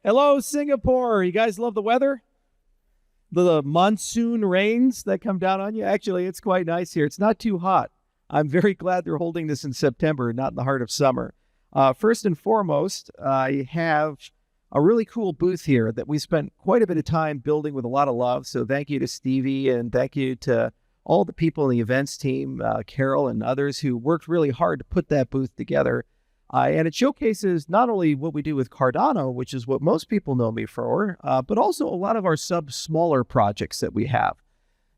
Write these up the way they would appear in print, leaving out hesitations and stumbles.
Hello, Singapore. You guys love the weather? The monsoon rains that come down on you? Actually, it's quite nice here. It's not too hot. I'm very glad they're holding this in September, not in the heart of summer. First and foremost, I have a really cool booth here that we spent quite a bit of time building with a lot of love. So thank you to Stevie and thank you to all the people in the events team, Carol and others who worked really hard to put that booth together. And it showcases not only what we do with Cardano, which is what most people know me for, but also a lot of our smaller projects that we have.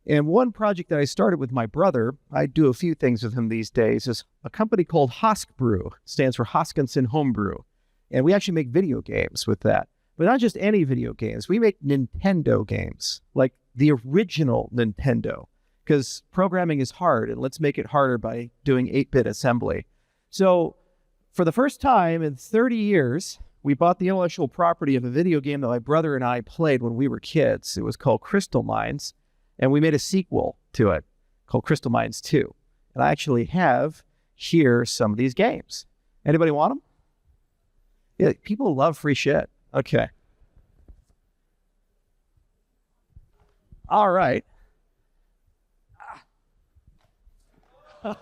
And one project that I started with my brother, I do a few things with him these days, is a company called Hoskbrew, stands for Hoskinson Homebrew. And we actually make video games with that. But not just any video games. We make Nintendo games, like the original Nintendo, because programming is hard, and let's make it harder by doing 8-bit assembly. So for the first time in 30 years, we bought the intellectual property of a video game that my brother and I played when we were kids. It was called Crystal Mines, and we made a sequel to it called Crystal Mines 2. And I actually have here some of these games. Anybody want them? Yeah, people love free shit. Okay. All right. All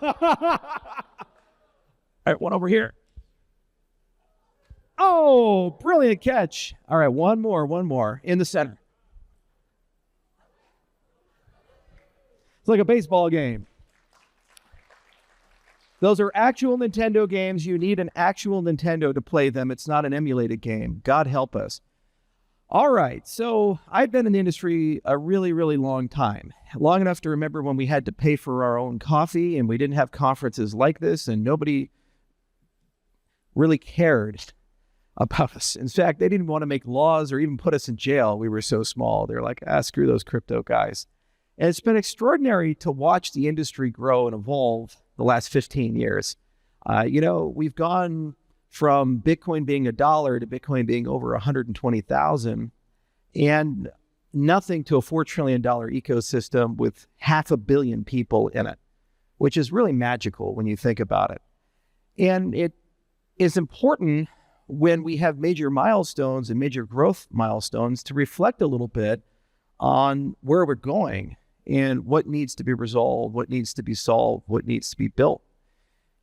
right, one over here. Oh, brilliant catch. All right, one more in the center. It's like a baseball game. Those are actual Nintendo games. You need an actual Nintendo to play them. It's not an emulated game. God help us. All right, so I've been in the industry a really, really long time. Long enough to remember when we had to pay for our own coffee and we didn't have conferences like this and nobody really cared about us. In fact, they didn't want to make laws or even put us in jail. We were so small. They're like, screw those crypto guys. And it's been extraordinary to watch the industry grow and evolve the last 15 years. We've gone from Bitcoin being $1 to Bitcoin being over 120,000 and nothing to a $4 trillion ecosystem with 500 million people in it, which is really magical when you think about it. And it is important when we have major milestones and major growth milestones to reflect a little bit on where we're going and what needs to be resolved, what needs to be solved, what needs to be built.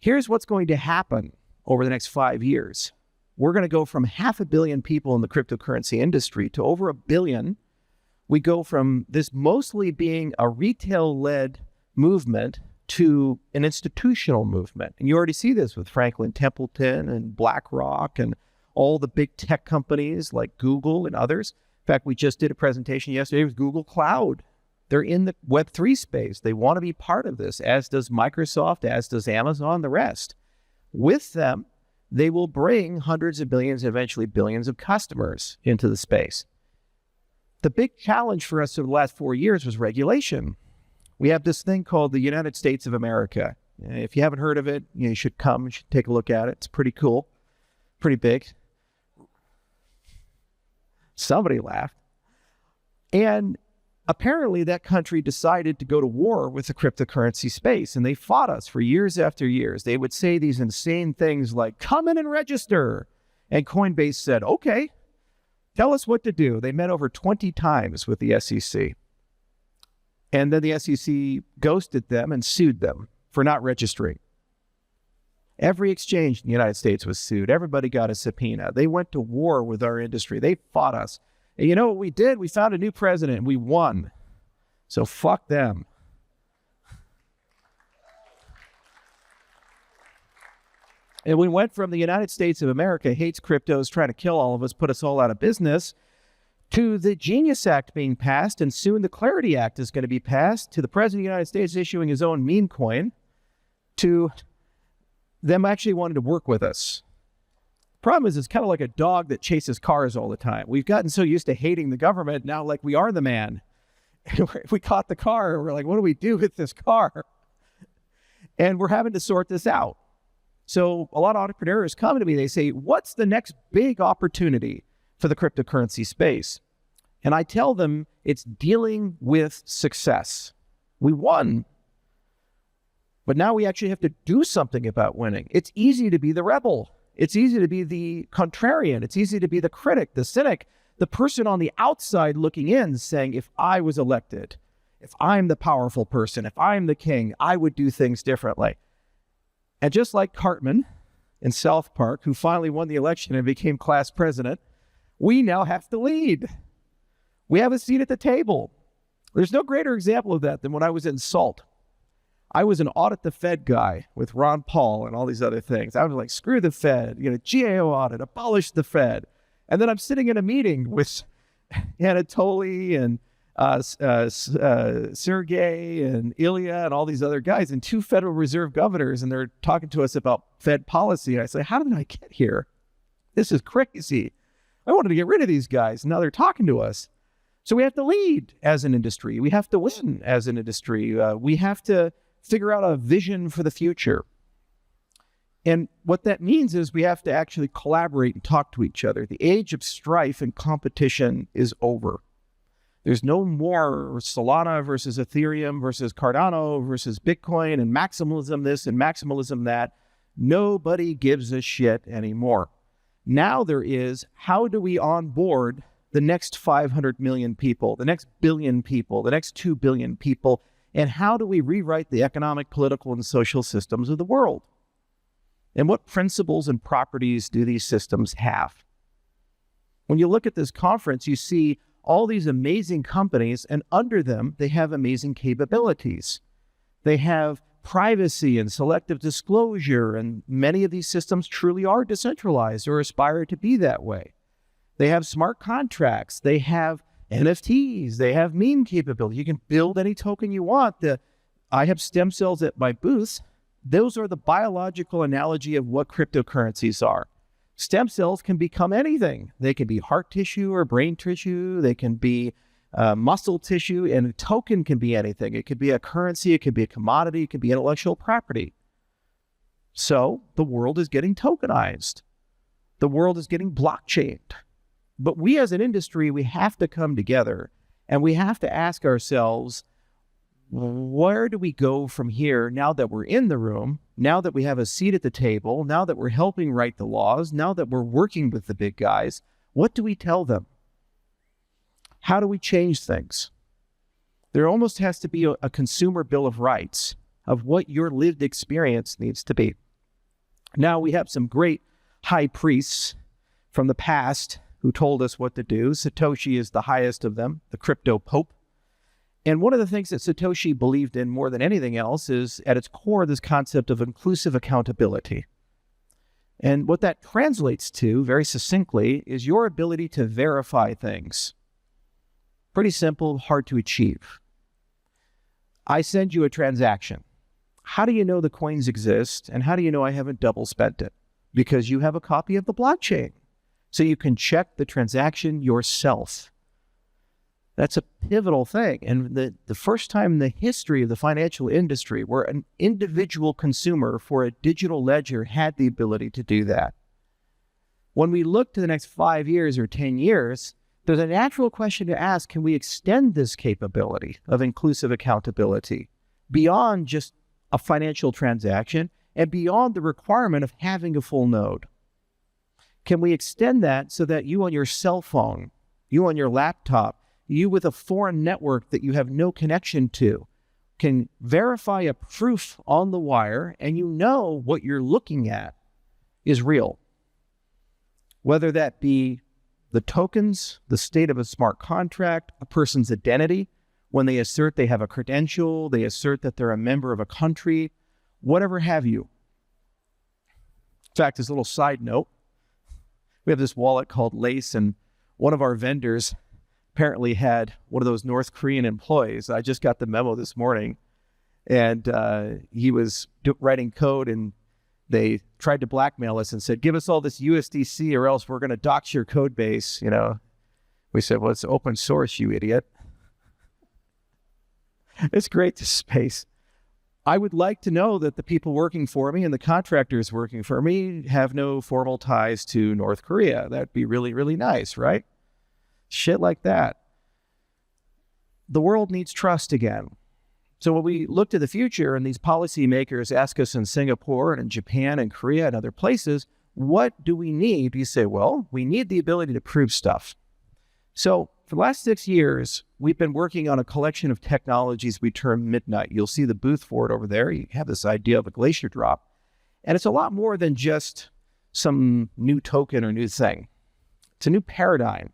Here's what's going to happen over the next 5 years. We're going to go from 500 million people in the cryptocurrency industry to over 1 billion. We go from this mostly being a retail-led movement to an institutional movement. And you already see this with Franklin Templeton and BlackRock and all the big tech companies like Google and others. In fact, we just did a presentation yesterday with Google Cloud. They're in the Web3 space. They want to be part of this, as does Microsoft, as does Amazon, the rest. With them, they will bring hundreds of millions, eventually billions of customers into the space. The big challenge for us over the last 4 years was regulation. We have this thing called the United States of America. If you haven't heard of it, you should come, you should take a look at it. It's pretty cool, pretty big. Somebody laughed. And apparently that country decided to go to war with the cryptocurrency space, and they fought us for years after years. They would say these insane things like, come in and register. And Coinbase said, okay, tell us what to do. They met over 20 times with the SEC. And then the SEC ghosted them and sued them for not registering. Every exchange in the United States was sued. Everybody got a subpoena. They went to war with our industry. They fought us. And you know what we did? We found a new president and we won. So fuck them. And we went from the United States of America hates cryptos, trying to kill all of us, put us all out of business, to the Genius Act being passed, and soon the Clarity Act is going to be passed, to the President of the United States issuing his own meme coin, to them actually wanting to work with us. Problem is, it's kind of like a dog that chases cars all the time. We've gotten so used to hating the government, now like we are the man. We caught the car, we're like, what do we do with this car? And we're having to sort this out. So a lot of entrepreneurs come to me, they say, what's the next big opportunity for the cryptocurrency space? And I tell them it's dealing with success. We won, but now we actually have to do something about winning. It's easy to be the rebel. It's easy to be the contrarian. It's easy to be the critic, the cynic, the person on the outside looking in saying, if I was elected, if I'm the powerful person, if I'm the king, I would do things differently. And just like Cartman in South Park, who finally won the election and became class president, we now have to lead. We have a seat at the table. There's no greater example of that than when I was in SALT. I was an audit the Fed guy with Ron Paul and all these other things. I was like, screw the Fed, GAO audit, abolish the Fed. And then I'm sitting in a meeting with Anatoly and Sergey and Ilya and all these other guys and 2 Federal Reserve governors, and they're talking to us about Fed policy. And I say, how did I get here? This is crazy. I wanted to get rid of these guys. Now they're talking to us. So we have to lead as an industry. We have to win as an industry. We have to figure out a vision for the future. And what that means is we have to actually collaborate and talk to each other. The age of strife and competition is over. There's no more Solana versus Ethereum versus Cardano versus Bitcoin and maximalism this and maximalism that. Nobody gives a shit anymore. Now there is, how do we onboard the next 500 million people, the next billion people, the next 2 billion people, and how do we rewrite the economic, political, and social systems of the world? And what principles and properties do these systems have? When you look at this conference, you see all these amazing companies, and under them, they have amazing capabilities. They have privacy and selective disclosure, and many of these systems truly are decentralized or aspire to be that way. They have smart contracts. They have NFTs. They have meme capability. You can build any token you want. I have stem cells at my booth. Those are the biological analogy of what cryptocurrencies are. Stem cells can become anything. They can be heart tissue or brain tissue. They can be muscle tissue, and a token can be anything. It could be a currency. It could be a commodity. It could be intellectual property. So the world is getting tokenized. The world is getting blockchained. But we as an industry, we have to come together and we have to ask ourselves, where do we go from here now that we're in the room, now that we have a seat at the table, now that we're helping write the laws, now that we're working with the big guys? What do we tell them? How do we change things? There almost has to be a consumer bill of rights of what your lived experience needs to be. Now, we have some great high priests from the past who told us what to do. Satoshi is the highest of them, the crypto pope. And one of the things that Satoshi believed in more than anything else is, at its core, this concept of inclusive accountability. And what that translates to, very succinctly, is your ability to verify things. Pretty simple, hard to achieve. I send you a transaction. How do you know the coins exist, and how do you know I haven't double spent it? Because you have a copy of the blockchain. So you can check the transaction yourself. That's a pivotal thing. And the first time in the history of the financial industry where an individual consumer for a digital ledger had the ability to do that. When we look to the next 5 years or 10 years, there's a natural question to ask, can we extend this capability of inclusive accountability beyond just a financial transaction and beyond the requirement of having a full node? Can we extend that so that you on your cell phone, you on your laptop, you with a foreign network that you have no connection to, can verify a proof on the wire and you know what you're looking at is real? Whether that be the tokens, the state of a smart contract, a person's identity, when they assert they have a credential, they assert that they're a member of a country, whatever have you. In fact, as a little side note, we have this wallet called Lace, and one of our vendors apparently had one of those North Korean employees. I just got the memo this morning, and he was writing code, and they tried to blackmail us and said, give us all this USDC or else we're going to dox your code base. We said, well, it's open source, you idiot. It's great, this space. I would like to know that the people working for me and the contractors working for me have no formal ties to North Korea. That'd be really, really nice, right? Shit like that. The world needs trust again. So when we look to the future and these policymakers ask us in Singapore and in Japan and Korea and other places, what do we need? You say, well, we need the ability to prove stuff. So for the last 6 years, we've been working on a collection of technologies we term Midnight. You'll see the booth for it over there. You have this idea of a glacier drop. And it's a lot more than just some new token or new thing. It's a new paradigm.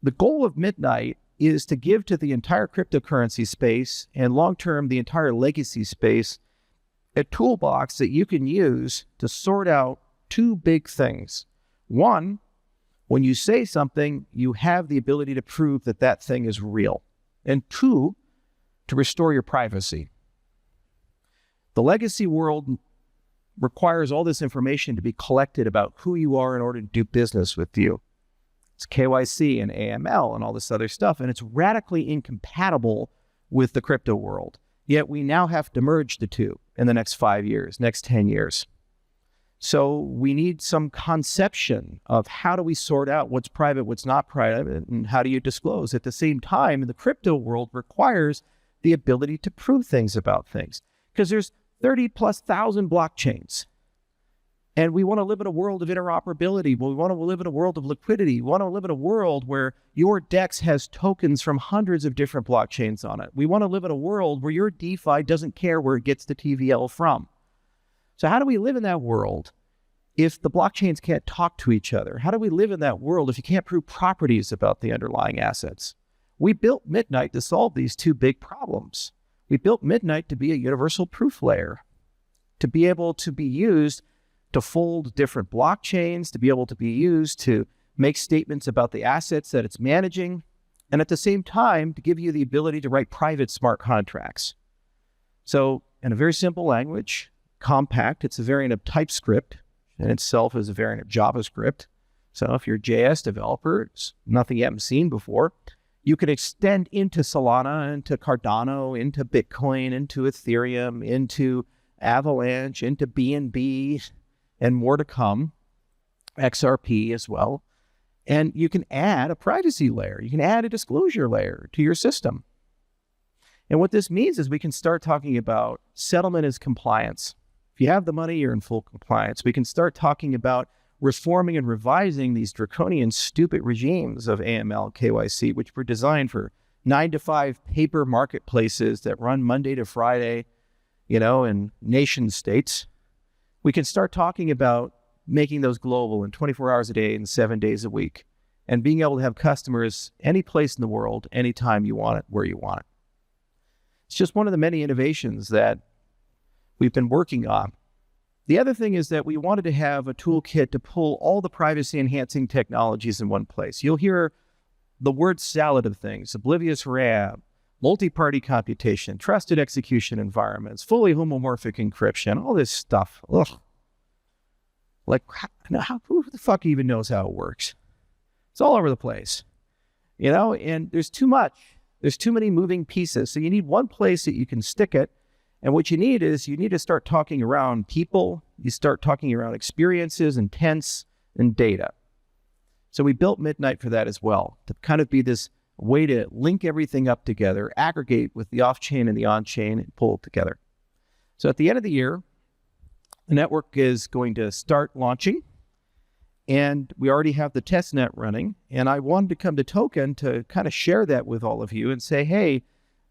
The goal of Midnight is to give to the entire cryptocurrency space and long-term the entire legacy space a toolbox that you can use to sort out two big things. One, when you say something, you have the ability to prove that that thing is real. And two, to restore your privacy. The legacy world requires all this information to be collected about who you are in order to do business with you. It's KYC and AML and all this other stuff, and it's radically incompatible with the crypto world. Yet we now have to merge the two in the next 5 years, next 10 years. So we need some conception of how do we sort out what's private, what's not private, and how do you disclose. At the same time, the crypto world requires the ability to prove things about things, because there's 30,000+ blockchains. And we want to live in a world of interoperability. We want to live in a world of liquidity. We want to live in a world where your DEX has tokens from hundreds of different blockchains on it. We want to live in a world where your DeFi doesn't care where it gets the TVL from. So how do we live in that world if the blockchains can't talk to each other? How do we live in that world if you can't prove properties about the underlying assets? We built Midnight to solve these two big problems. We built Midnight to be a universal proof layer, to be able to be used to fold different blockchains, to be able to be used to make statements about the assets that it's managing, and at the same time, to give you the ability to write private smart contracts. So in a very simple language, compact, it's a variant of TypeScript, and itself is a variant of JavaScript. So if you're a JS developer, it's nothing you haven't seen before. You can extend into Solana, into Cardano, into Bitcoin, into Ethereum, into Avalanche, into BNB, and more to come, XRP as well. And you can add a privacy layer. You can add a disclosure layer to your system. And what this means is we can start talking about settlement as compliance. If you have the money, you're in full compliance. We can start talking about reforming and revising these draconian, stupid regimes of AML, KYC, which were designed for 9-to-5 paper marketplaces that run Monday to Friday, in nation states. We can start talking about making those global in 24 hours a day and 7 days a week, and being able to have customers any place in the world, anytime you want it, where you want it. It's just one of the many innovations that we've been working on. The other thing is that we wanted to have a toolkit to pull all the privacy-enhancing technologies in one place. You'll hear the word salad of things: oblivious RAM, multi-party computation, trusted execution environments, fully homomorphic encryption, all this stuff. Ugh. Who the fuck even knows how it works? It's all over the place, and there's too much. There's too many moving pieces. So you need one place that you can stick it. And what you need is you need to start talking around people. You start talking around experiences, intents, and data. So we built Midnight for that as well, to kind of be this way to link everything up together, aggregate with the off-chain and the on-chain, and pull it together. So at the end of the year, the network is going to start launching, and we already have the test net running. And I wanted to come to Token to kind of share that with all of you and say, hey,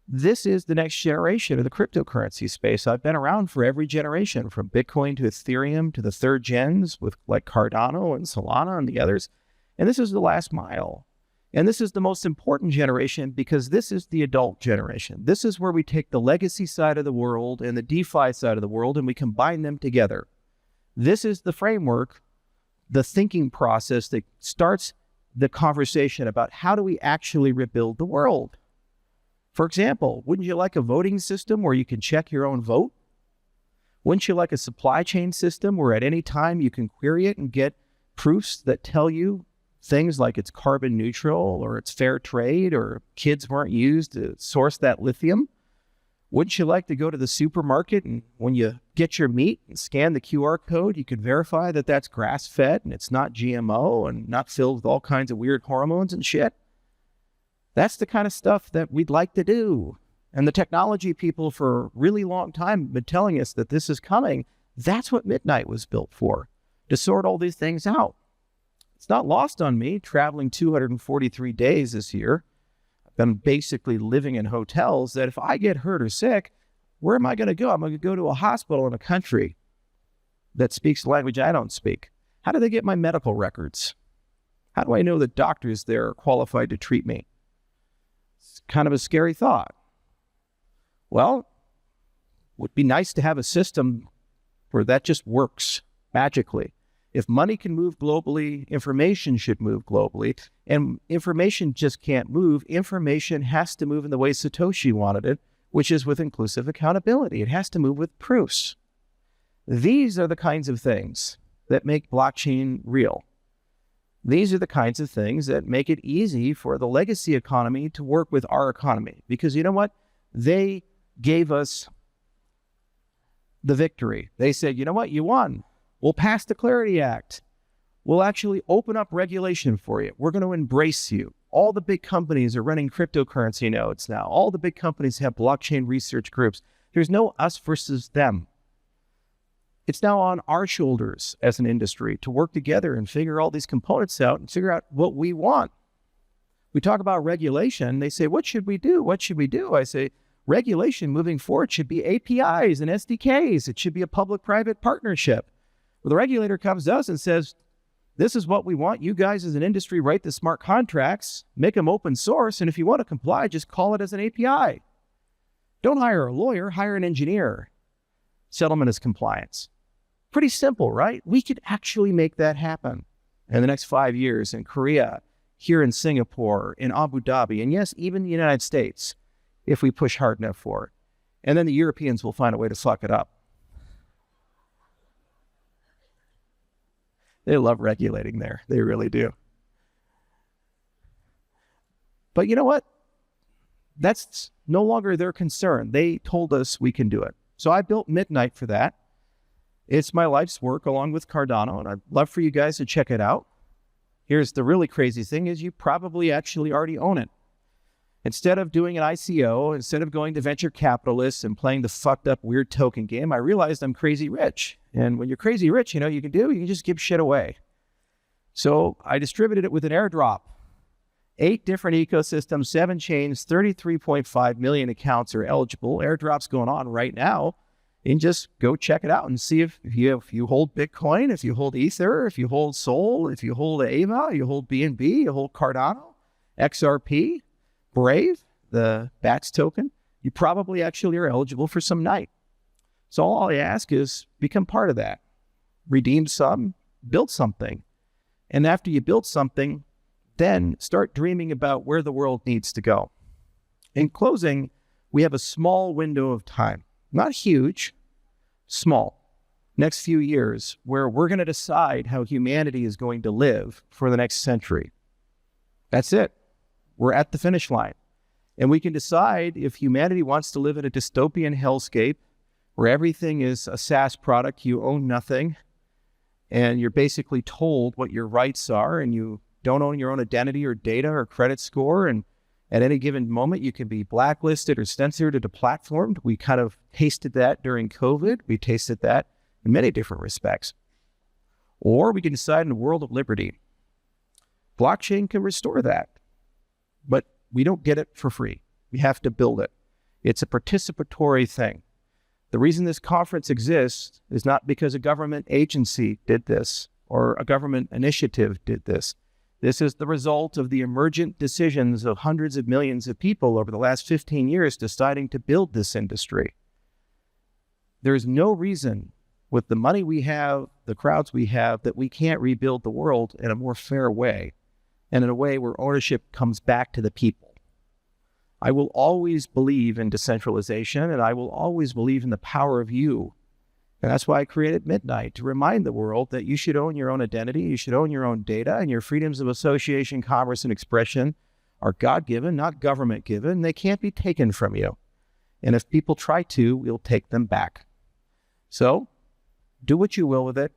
this is the next generation of the cryptocurrency space. I've been around for every generation, from Bitcoin to Ethereum to the third gens with like Cardano and Solana and the others. And this is the last mile. And this is the most important generation because this is the adult generation. This is where we take the legacy side of the world and the DeFi side of the world and we combine them together. This is the framework, the thinking process that starts the conversation about how do we actually rebuild the world. For example, wouldn't you like a voting system where you can check your own vote? Wouldn't you like a supply chain system where at any time you can query it and get proofs that tell you things like it's carbon neutral or it's fair trade or kids weren't used to source that lithium? Wouldn't you like to go to the supermarket and when you get your meat and scan the QR code, you can verify that that's grass-fed and it's not GMO and not filled with all kinds of weird hormones and shit? That's the kind of stuff that we'd like to do. And the technology people for a really long time have been telling us that this is coming. That's what Midnight was built for, to sort all these things out. It's not lost on me, traveling 243 days this year. I've been basically living in hotels, that if I get hurt or sick, where am I going to go? I'm going to go to a hospital in a country that speaks a language I don't speak. How do they get my medical records? How do I know that doctors there are qualified to treat me? It's kind of a scary thought. Well, it would be nice to have a system where that just works magically. If money can move globally, information should move globally. And information just can't move. Information has to move in the way Satoshi wanted it, which is with inclusive accountability. It has to move with proofs. These are the kinds of things that make blockchain real. These are the kinds of things that make it easy for the legacy economy to work with our economy. Because you know what? They gave us the victory. They said, you know what? You won. We'll pass the Clarity Act. We'll actually open up regulation for you. We're going to embrace you. All the big companies are running cryptocurrency nodes now. All the big companies have blockchain research groups. There's no us versus them. It's now on our shoulders as an industry to work together and figure all these components out and figure out what we want. We talk about regulation. They say, what should we do? What should we do? I say, regulation moving forward should be APIs and SDKs. It should be a public-private partnership. Well, the regulator comes to us and says, this is what we want. You guys as an industry write the smart contracts, make them open source, and if you want to comply, just call it as an API. Don't hire a lawyer, hire an engineer. Settlement is compliance. Pretty simple, right? We could actually make that happen in the next 5 years in Korea, here in Singapore, in Abu Dhabi, and yes, even the United States, if we push hard enough for it. And then the Europeans will find a way to fuck it up. They love regulating there. They really do. But you know what? That's no longer their concern. They told us we can do it. So I built Midnight for that. It's my life's work along with Cardano, and I'd love for you guys to check it out. Here's the really crazy thing is you probably actually already own it. Instead of doing an ICO, instead of going to venture capitalists and playing the fucked up weird token game, I realized I'm crazy rich. And when you're crazy rich, you know what you can just give shit away. So I distributed it with an airdrop. 8 different ecosystems, 7 chains, 33.5 million accounts are eligible. Airdrop's going on right now. And just go check it out and see if you hold Bitcoin, if you hold Ether, if you hold Sol, if you hold AVA, you hold BNB, you hold Cardano, XRP, Brave, the BATS token, you probably actually are eligible for some night. So all I ask is become part of that. Redeem some, build something. And after you build something, then start dreaming about where the world needs to go. In closing, we have a small window of time, not huge, small, next few years, where we're going to decide how humanity is going to live for the next century. That's it. We're at the finish line. And we can decide if humanity wants to live in a dystopian hellscape where everything is a SaaS product, you own nothing, and you're basically told what your rights are, and you don't own your own identity or data or credit score, and at any given moment you can be blacklisted or censored or deplatformed. We kind of tasted that during COVID. We tasted that in many different respects. Or we can decide in a world of liberty. Blockchain can restore that, but we don't get it for free. We have to build it. It's a participatory thing. The reason this conference exists is not because a government agency did this or a government initiative did this. This is the result of the emergent decisions of hundreds of millions of people over the last 15 years deciding to build this industry. There is no reason with the money we have, the crowds we have, that we can't rebuild the world in a more fair way and in a way where ownership comes back to the people. I will always believe in decentralization, and I will always believe in the power of you. And that's why I created Midnight, to remind the world that you should own your own identity, you should own your own data, and your freedoms of association, commerce, and expression are God-given, not government-given. They can't be taken from you. And if people try to, we'll take them back. So do what you will with it,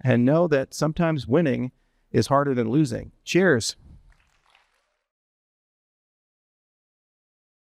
and know that sometimes winning is harder than losing. Cheers.